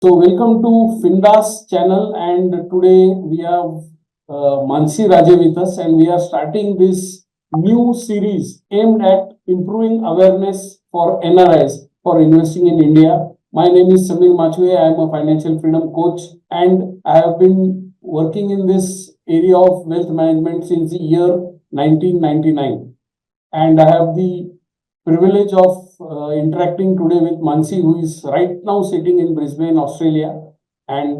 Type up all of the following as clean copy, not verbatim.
So welcome to Findas channel, and today we have Mansi Raje with us, and we are starting this new series aimed at improving awareness for NRIs for investing in India. My name is Samir Machue. I am a financial freedom coach, and I have been working in this area of wealth management since the year 1999, and I have the privilege of interacting today with Mansi, who is right now sitting in Brisbane, Australia. And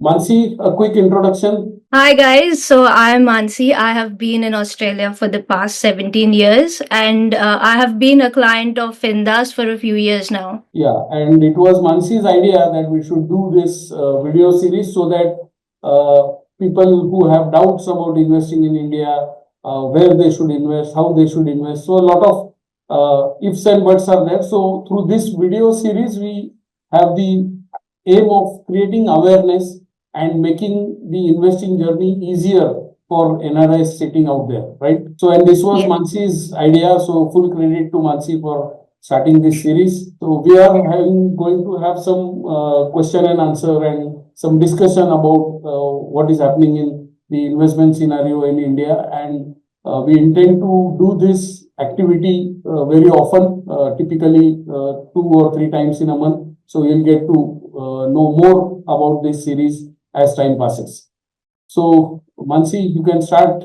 Mansi, a quick introduction. Hi guys, so I'm Mansi. I have been in Australia for the past 17 years and I have been a client of Findas for a few years now. Yeah, and it was Mansi's idea that we should do this video series so that people who have doubts about investing in India, where they should invest, how they should invest. So a lot of ifs and buts are there. So through this video series, we have the aim of creating awareness and making the investing journey easier for NRIs sitting out there, right? So, and this was Mansi's idea. So full credit to Mansi for starting this series. So we are going to have some question and answer and some discussion about what is happening in the investment scenario in India, and we intend to do this activity very often, typically 2 or 3 times in a month. So you'll get to know more about this series as time passes. So Mansi, you can start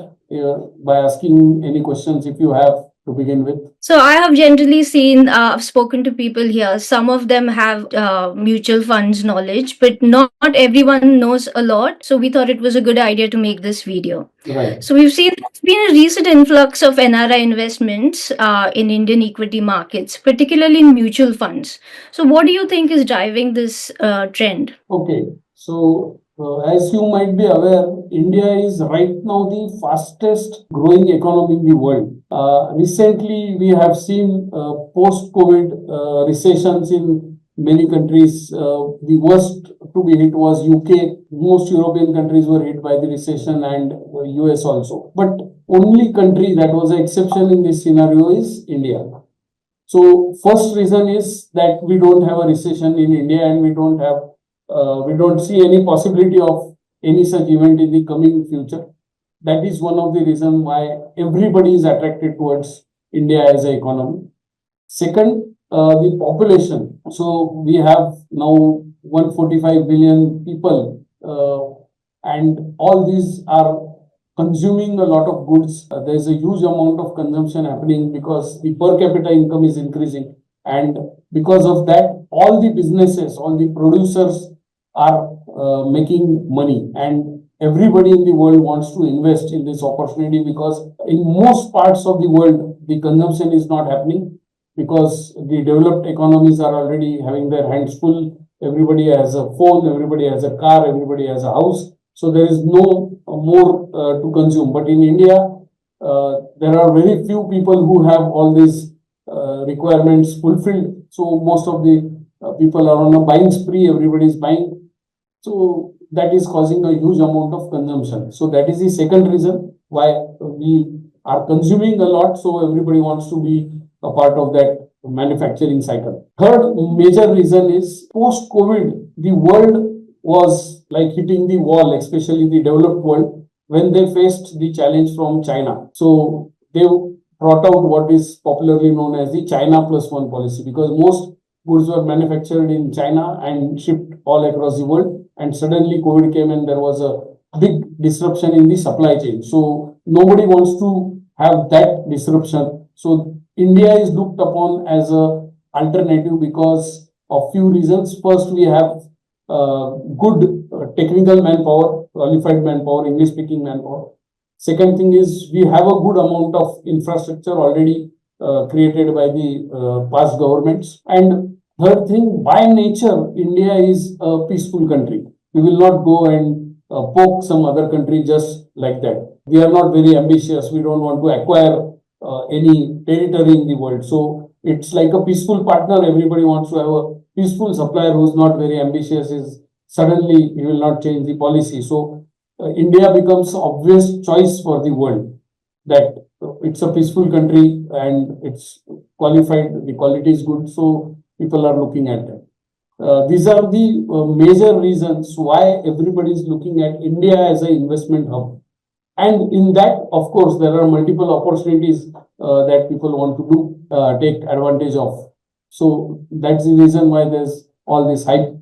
by asking any questions if you have to begin with. So I have generally seen, I've spoken to people here. Some of them have mutual funds knowledge, but not everyone knows a lot. So we thought it was a good idea to make this video. Right. So we've seen there's been a recent influx of NRI investments in Indian equity markets, particularly in mutual funds. So what do you think is driving this trend? Okay, so as you might be aware, India is right now the fastest growing economy in the world. Recently, we have seen post-COVID recessions in many countries. The worst to be hit was UK. Most European countries were hit by the recession, and US also. But only country that was an exception in this scenario is India. So first reason is that we don't have a recession in India, and we don't see any possibility of any such event in the coming future. That is one of the reasons why everybody is attracted towards India as an economy. Second, the population. So we have now 145 billion people, and all these are consuming a lot of goods. There is a huge amount of consumption happening because the per capita income is increasing, and because of that, all the businesses, all the producers are making money, and everybody in the world wants to invest in this opportunity because in most parts of the world the consumption is not happening because the developed economies are already having their hands full. Everybody has a phone, everybody has a car, everybody has a house, so there is no more to consume. But in India, there are very few people who have all these requirements fulfilled. So most of the people are on a buying spree, everybody is buying. So that is causing a huge amount of consumption. So that is the second reason why we are consuming a lot. So everybody wants to be a part of that manufacturing cycle. Third major reason is post-COVID, the world was like hitting the wall, especially the developed world, when they faced the challenge from China. So they brought out what is popularly known as the China plus one policy, because most goods were manufactured in China and shipped all across the world. And suddenly COVID came and there was a big disruption in the supply chain. So nobody wants to have that disruption. So India is looked upon as a alternative because of few reasons. First, we have good technical manpower, qualified manpower, English speaking manpower. Second thing is we have a good amount of infrastructure already created by the past governments. And third thing, by nature, India is a peaceful country. We will not go and poke some other country just like that. We are not very ambitious. We don't want to acquire any territory in the world. So it's like a peaceful partner. Everybody wants to have a peaceful supplier who's not very ambitious. Is suddenly he will not change the policy. So India becomes obvious choice for the world, that it's a peaceful country and it's qualified. The quality is good. So people are looking at that. These are the major reasons why everybody is looking at India as an investment hub. And in that, of course, there are multiple opportunities that people want to take advantage of. So that's the reason why there's all this hype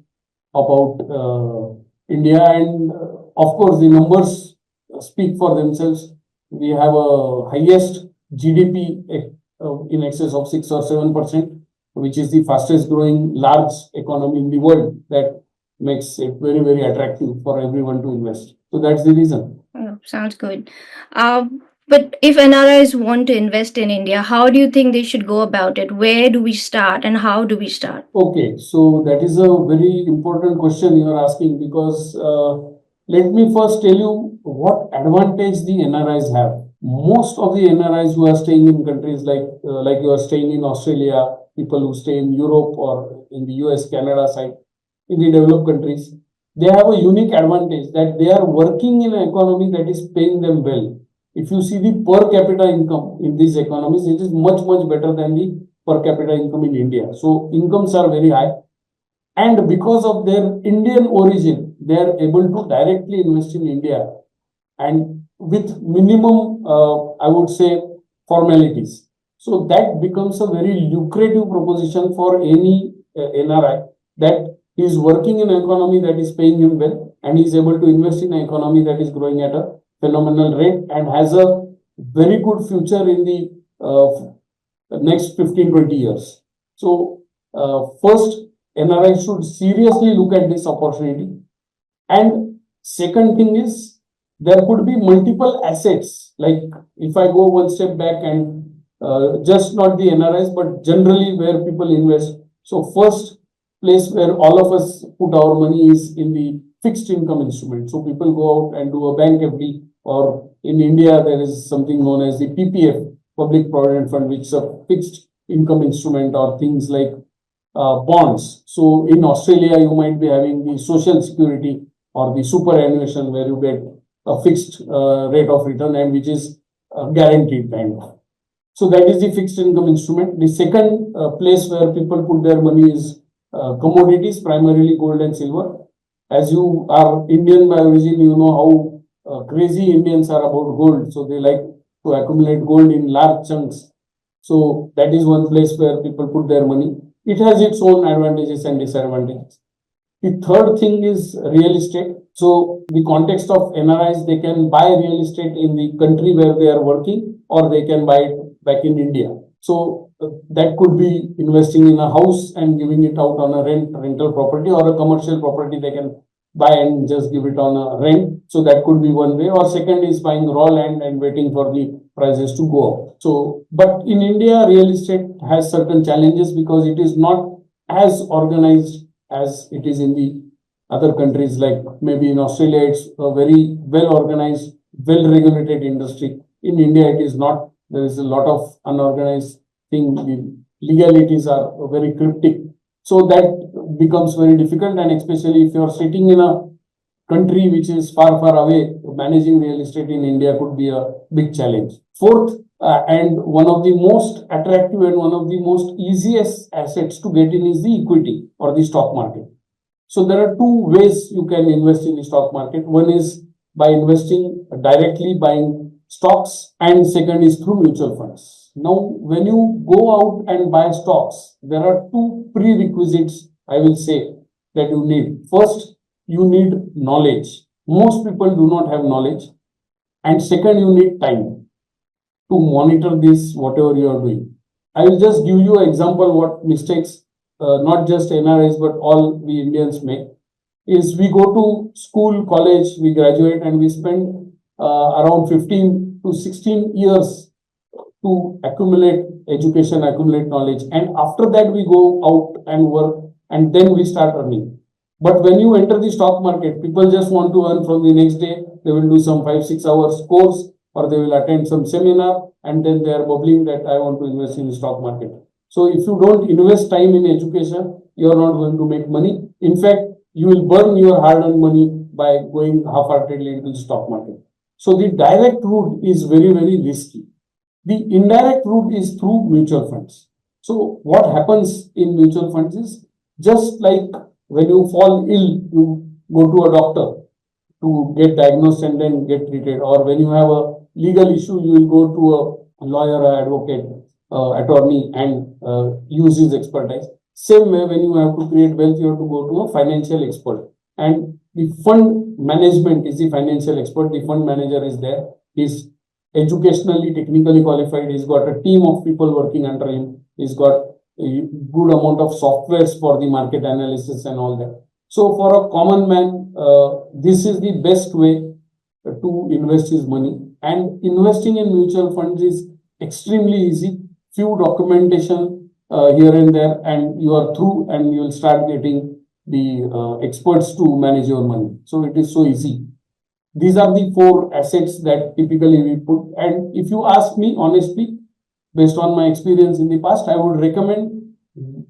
about India. And of course, the numbers speak for themselves. We have a highest GDP in excess of 6 or 7%, which is the fastest growing large economy in the world. That makes it very, very attractive for everyone to invest. So that's the reason. Oh, sounds good. But if NRIs want to invest in India, how do you think they should go about it? Where do we start and how do we start? Okay, so that is a very important question you are asking, because let me first tell you what advantage the NRIs have. Most of the NRIs who are staying in countries like you are staying in Australia, people who stay in Europe or in the US, Canada side, in the developed countries, they have a unique advantage that they are working in an economy that is paying them well. If you see the per capita income in these economies, it is much, much better than the per capita income in India. So incomes are very high. And because of their Indian origin, they are able to directly invest in India and with minimum, I would say, formalities. So that becomes a very lucrative proposition for any NRI, that he is working in an economy that is paying him well, and he is able to invest in an economy that is growing at a phenomenal rate and has a very good future in the next 15-20 years. So first, NRI should seriously look at this opportunity. And second thing is, there could be multiple assets. Like if I go one step back and just not the NRIs, but generally where people invest. So first place where all of us put our money is in the fixed income instrument. So people go out and do a bank FD, or in India, there is something known as the PPF, Public Provident Fund, which is a fixed income instrument, or things like bonds. So in Australia, you might be having the Social Security or the superannuation, where you get a fixed rate of return and which is guaranteed kind of. So that is the fixed income instrument. The second place where people put their money is commodities, primarily gold and silver. As you are Indian by origin, you know how crazy Indians are about gold. So they like to accumulate gold in large chunks. So that is one place where people put their money. It has its own advantages and disadvantages. The third thing is real estate. So the context of NRIs, they can buy real estate in the country where they are working, or they can buy it back in India. So that could be investing in a house and giving it out on a rental property, or a commercial property they can buy and just give it on a rent. So that could be one way. Or second is buying raw land and waiting for the prices to go up. So, but in India, real estate has certain challenges because it is not as organized as it is in the other countries. Like maybe in Australia, it's a very well organized, well regulated industry. In India, it is not. There is a lot of unorganized thing. The legalities are very cryptic. So that becomes very difficult, and especially if you are sitting in a country which is far, far away, managing real estate in India could be a big challenge. Fourth, and one of the most attractive and one of the most easiest assets to get in is the equity or the stock market. So there are two ways you can invest in the stock market. One is by investing directly, buying stocks, and second is through mutual funds. Now, when you go out and buy stocks, there are two prerequisites, I will say, that you need. First, you need knowledge. Most people do not have knowledge. And second, you need time to monitor this, whatever you are doing. I will just give you an example what mistakes, not just NRIs, but all we Indians make. Is we go to school, college, we graduate, and we spend around 15 to 16 years to accumulate education, accumulate knowledge. And after that, we go out and work, and then we start earning. But when you enter the stock market, people just want to earn from the next day. They will do some 5-6 hours course, or they will attend some seminar, and then they are bubbling that I want to invest in the stock market. So if you don't invest time in education, you are not going to make money. In fact, you will burn your hard-earned money by going half-heartedly into the stock market. So the direct route is very, very risky. The indirect route is through mutual funds. So what happens in mutual funds is, just like when you fall ill, you go to a doctor to get diagnosed and then get treated. Or when you have a legal issue, you will go to a lawyer, or advocate, attorney, and use his expertise. Same way, when you have to create wealth, you have to go to a financial expert. And the fund management is the financial expert. The fund manager is there. He's educationally, technically qualified. He's got a team of people working under him. He's got a good amount of softwares for the market analysis and all that. So for a common man, this is the best way to invest his money. And investing in mutual funds is extremely easy. Few documentation here and there, and you are through, and you will start getting the experts to manage your money. So it is so easy. These are the 4 assets that typically we put. And if you ask me honestly, based on my experience in the past, I would recommend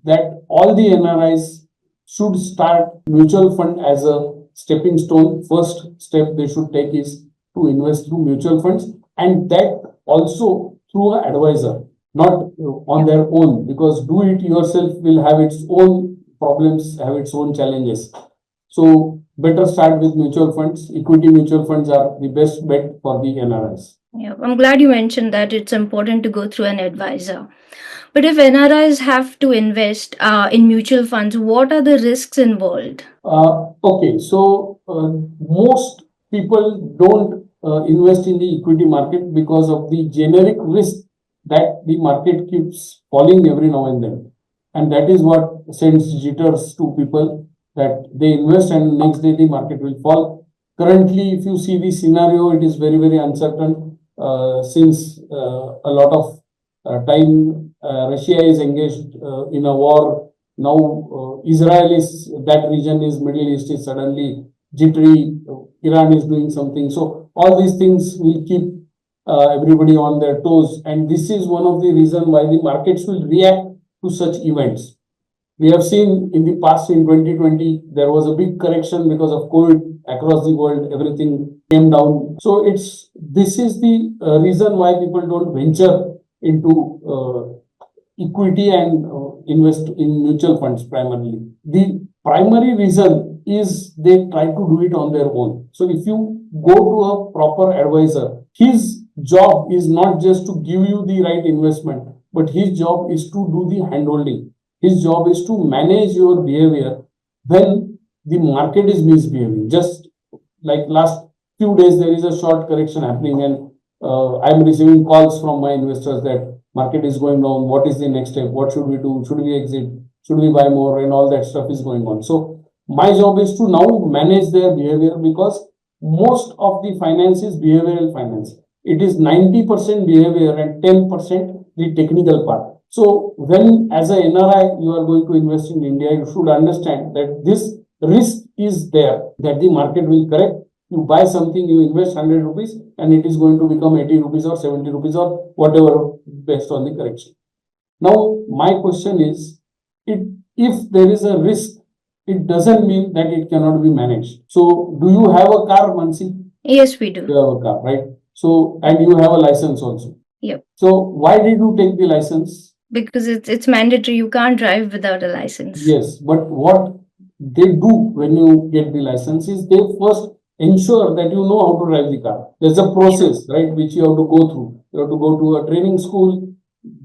that all the NRIs should start mutual fund as a stepping stone. First step they should take is to invest through mutual funds, and that also through an advisor, not on their own, because do it yourself will have its own problems, have its own challenges. So better start with mutual funds. Equity mutual funds are the best bet for the NRIs. Yeah, I'm glad you mentioned that it's important to go through an advisor. But if NRIs have to invest in mutual funds, what are the risks involved? Okay, so most people don't invest in the equity market because of the generic risk that the market keeps falling every now and then. And that is what sends jitters to people, that they invest and next day the market will fall. Currently, if you see the scenario, it is very, very uncertain since a lot of time Russia is engaged in a war. Now Israel is, that region is, Middle East is suddenly jittery. Iran is doing something. So all these things will keep everybody on their toes. And this is one of the reasons why the markets will react to such events. We have seen in the past, in 2020, there was a big correction because of COVID across the world. Everything came down. So this is the reason why people don't venture into equity and invest in mutual funds primarily. The primary reason is they try to do it on their own. So if you go to a proper advisor, his job is not just to give you the right investment, but his job is to do the handholding. His job is to manage your behavior when the market is misbehaving. Just like last few days, there is a short correction happening, and I'm receiving calls from my investors that market is going down. What is the next step? What should we do? Should we exit? Should we buy more? And all that stuff is going on. So my job is to now manage their behavior, because most of the finance is behavioral finance. It is 90% behavior and 10% the technical part. So when as a NRI you are going to invest in India, you should understand that this risk is there, that the market will correct. You buy something, you invest 100 rupees, and it is going to become 80 rupees or 70 rupees or whatever based on the correction. Now, my question is, if there is a risk, it doesn't mean that it cannot be managed. So, do you have a car, Mansi? Yes, we do. You have a car, right? So, and you have a license also. Yep. So, why did you take the license? Because it's mandatory. You can't drive without a license. Yes, but what they do when you get the license is they first ensure that you know how to drive the car. There's a process, right, which you have to go through. You have to go to a training school,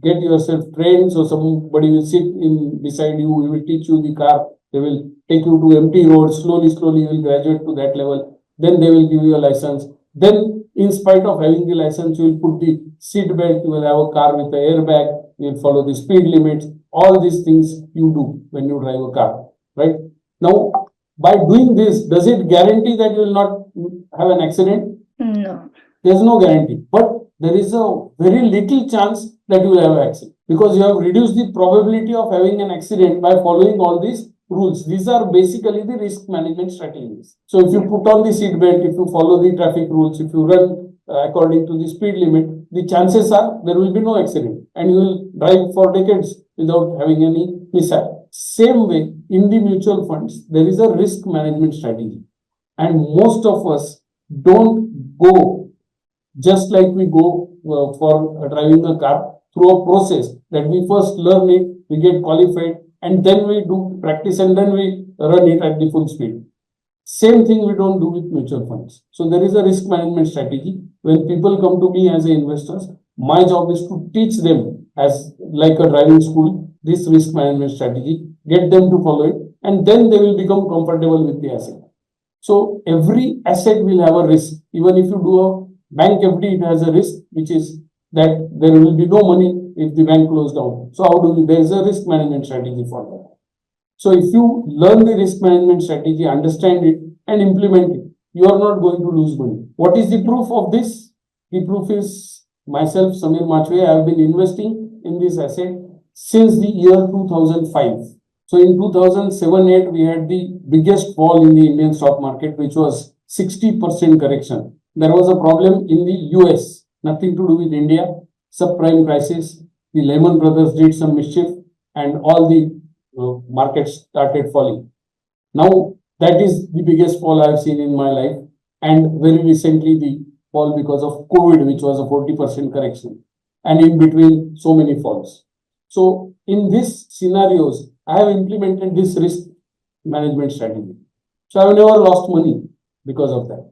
get yourself trained. So somebody will sit in beside you, he will teach you the car. They will take you to empty roads. Slowly, slowly, you will graduate to that level. Then they will give you a license. Then, in spite of having the license, you will put the seat belt. You will have a car with an airbag. You will follow the speed limits. All these things you do when you drive a car, right? Now, by doing this, does it guarantee that you will not have an accident? No. There's no guarantee, but there is a very little chance that you will have an accident, because you have reduced the probability of having an accident by following all these rules. These are basically the risk management strategies. So if you put on the seat belt, if you follow the traffic rules, if you run according to the speed limit, the chances are there will be no accident, and you will drive for decades without having any mishap. Same way, in the mutual funds, there is a risk management strategy, and most of us don't go just like we go for driving a car, through a process that we first learn it, we get qualified, and then we do practice and then we run it at the full speed. Same thing we don't do with mutual funds. So there is a risk management strategy. When people come to me as investors, my job is to teach them as like a driving school, this risk management strategy, get them to follow it, and then they will become comfortable with the asset. So every asset will have a risk. Even if you do a bank FD, it has a risk, which is that there will be no money if the bank closed down. So how do we, there is a risk management strategy for that. So if you learn the risk management strategy, understand it and implement it, you are not going to lose money. What is the proof of this? The proof is myself, Samir Machwe. I have been investing in this asset since the year 2005. So in 2007-8, we had the biggest fall in the Indian stock market, which was 60% correction. There was a problem in the US, nothing to do with India, subprime crisis. The Lehman Brothers did some mischief and all the markets started falling. Now, that is the biggest fall I have seen in my life. And very recently, the fall because of COVID, which was a 40% correction. And in between, so many falls. So, in these scenarios, I have implemented this risk management strategy. So, I have never lost money because of that,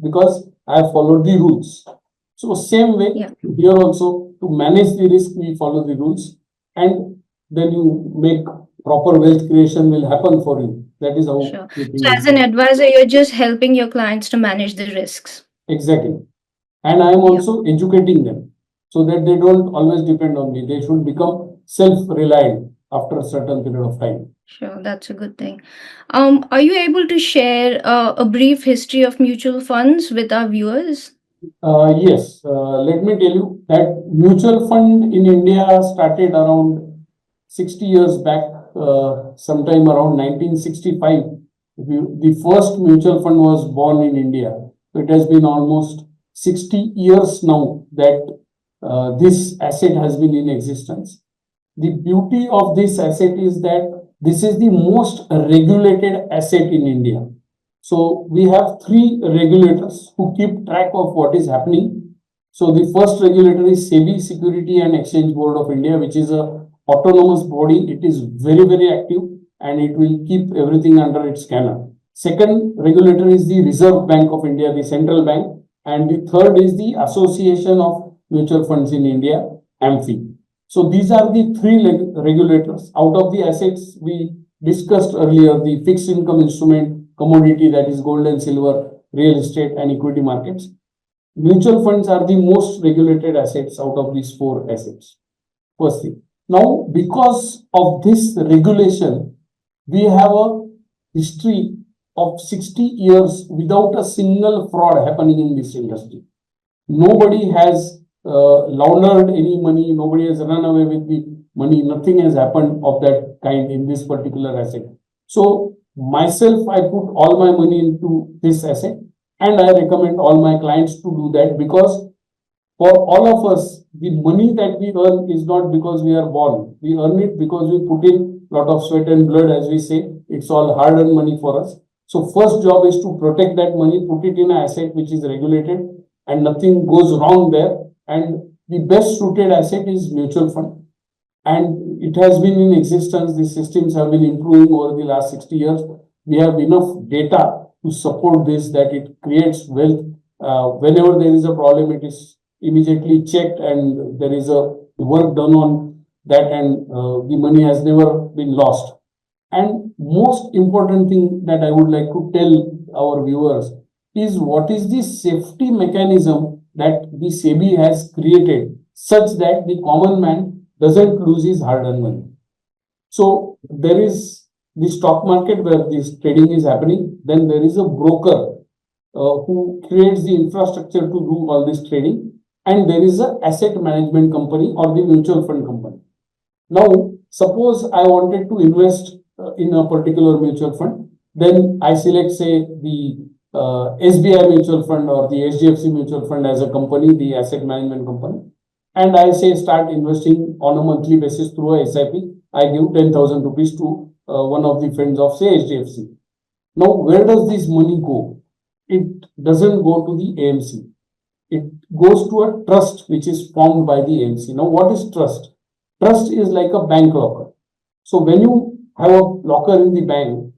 because I have followed the rules. So, same way, here also, to manage the risk, we follow the rules, and then you make proper wealth creation will happen for you. That is how. Sure. So, as an advisor, you're just helping your clients to manage the risks. Exactly. And I am also educating them so that they don't always depend on me. They should become self-reliant after a certain period of time. Sure, that's a good thing. Are you able to share a brief history of mutual funds with our viewers? Yes. Let me tell you that mutual fund in India started around 60 years back, sometime around 1965. The first mutual fund was born in India. It has been almost 60 years now that this asset has been in existence. The beauty of this asset is that this is the most regulated asset in India. So we have three regulators who keep track of what is happening. So the first regulator is SEBI, Security and Exchange Board of India, which is a autonomous body. It is very, very active and it will keep everything under its scanner. Second regulator is the Reserve Bank of India, the central bank. And the third is the Association of Mutual Funds in India, AMFI. So these are the three regulators. Out of the assets we discussed earlier, the fixed income instrument, commodity, that is gold and silver, real estate and equity markets. Mutual funds are the most regulated assets out of these four assets. First thing. Now, because of this regulation, we have a history of 60 years without a single fraud happening in this industry. Nobody has laundered any money, nobody has run away with the money, nothing has happened of that kind in this particular asset. So, myself, I put all my money into this asset and I recommend all my clients to do that, because for all of us, the money that we earn is not because we are born. We earn it because we put in a lot of sweat and blood, as we say. It's all hard-earned money for us. So first job is to protect that money, put it in an asset which is regulated and nothing goes wrong there. And the best suited asset is mutual fund. And it has been in existence. The systems have been improving over the last 60 years. We have enough data to support this, that it creates wealth. Whenever there is a problem, it is immediately checked and there is a work done on that, and the money has never been lost. And most important thing that I would like to tell our viewers is what is the safety mechanism that the SEBI has created such that the common man doesn't lose his hard-earned money. So there is the stock market where this trading is happening. Then there is a broker who creates the infrastructure to do all this trading. And there is an asset management company or the mutual fund company. Now, suppose I wanted to invest in a particular mutual fund, then I select, say, the SBI mutual fund or the HDFC mutual fund as a company, the asset management company. And I say start investing on a monthly basis through a SIP. I give 10,000 rupees to one of the friends of, say, HDFC. Now, where does this money go? It doesn't go to the AMC. It goes to a trust which is formed by the AMC. Now, what is trust? Trust is like a bank locker. So when you have a locker in the bank,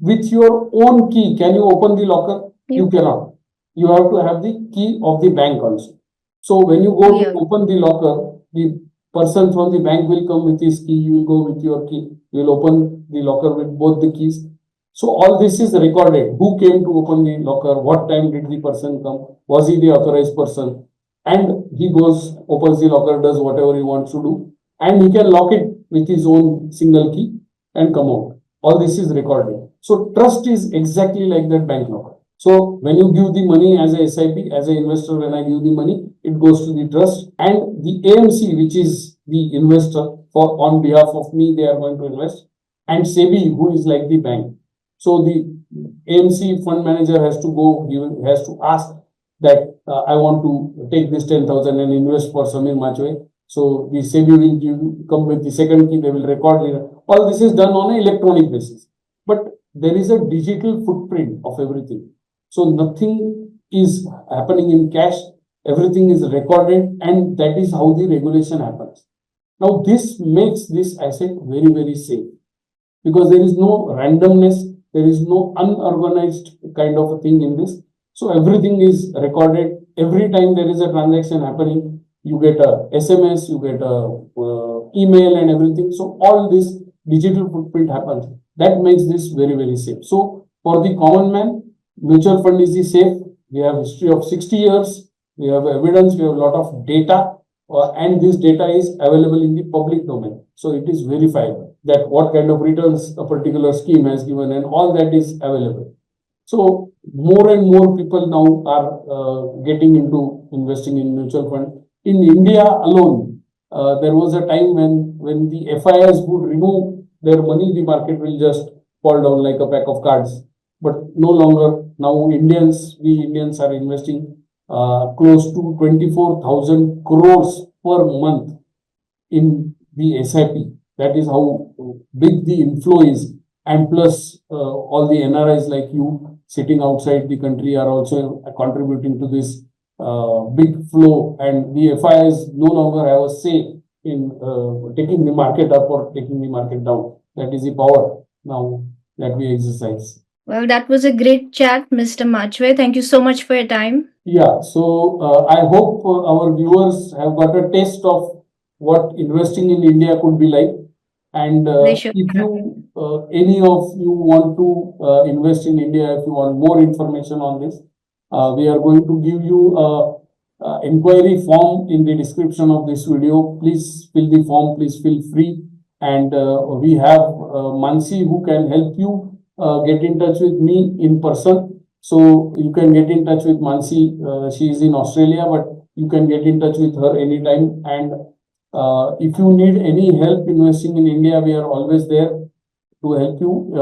with your own key, can you open the locker? Yeah. You cannot. You have to have the key of the bank also. So when you go to Yeah. open the locker, the person from the bank will come with his key, you will go with your key, you will open the locker with both the keys. So all this is recorded. Who came to open the locker? What time did the person come? Was he the authorized person? And he goes, opens the locker, does whatever he wants to do, and he can lock it with his own single key and come out. All this is recorded. So trust is exactly like that bank locker. So when you give the money as a SIP, as an investor, when I give the money, it goes to the trust, and the AMC, which is the investor, for on behalf of me, they are going to invest, and SEBI, who is like the bank. So the AMC fund manager has to go, he has to ask that I want to take this 10,000 and invest for Samir Machwe. So the SEBI will come with the second key, they will record it. All this is done on an electronic basis. But there is a digital footprint of everything. So nothing is happening in cash, everything is recorded, and that is how the regulation happens. Now this makes this asset very, very safe, because there is no randomness, there is no unorganized kind of a thing in this. So everything is recorded. Every time there is a transaction happening, you get a SMS, you get a email and everything. So all this digital footprint happens. That makes this very, very safe. So for the common man, mutual fund is the safe. We have history of 60 years. We have evidence. We have a lot of data, and this data is available in the public domain. So it is verifiable that what kind of returns a particular scheme has given, and all that is available. So more and more people now are getting into investing in mutual fund. In India alone, there was a time when the FIs would remove their money, the market will just fall down like a pack of cards. But no longer. Now we Indians are investing close to 24,000 crores per month in the SIP. That is how big the inflow is. And plus, all the NRIs like you sitting outside the country are also contributing to this big flow. And the FIs no longer have a say in taking the market up or taking the market down. That is the power now that we exercise. Well, that was a great chat, Mr. Machwe. Thank you so much for your time. Yeah, so I hope our viewers have got a taste of what investing in India could be like. And They should. if you, any of you want to invest in India, if you want more information on this, we are going to give you a inquiry form in the description of this video. Please fill the form, please feel free. And we have Mansi who can help you get in touch with me in person. So you can get in touch with Mansi. She is in Australia, but you can get in touch with her anytime. And if you need any help investing in India, we are always there to help you.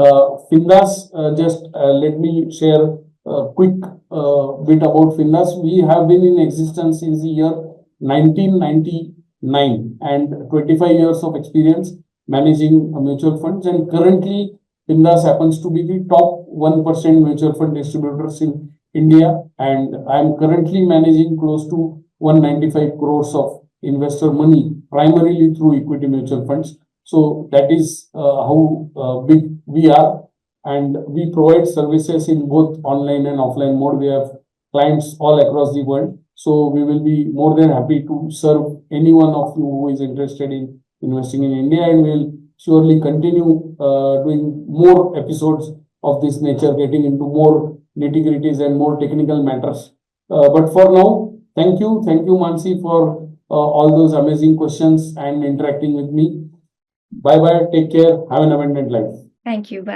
Findas, just let me share a quick bit about Findas. We have been in existence since the year 1999 and 25 years of experience managing mutual funds. And currently, Findas happens to be the top 1% mutual fund distributors in India. And I am currently managing close to 195 crores of investor money, primarily through equity mutual funds. So that is how big we are. And we provide services in both online and offline mode. We have clients all across the world. So we will be more than happy to serve any one of you who is interested in investing in India, and we'll surely continue doing more episodes of this nature, getting into more nitty-gritties and more technical matters. But for now, thank you. Thank you, Mansi, for all those amazing questions and interacting with me. Bye-bye. Take care. Have an abundant life. Thank you. Bye.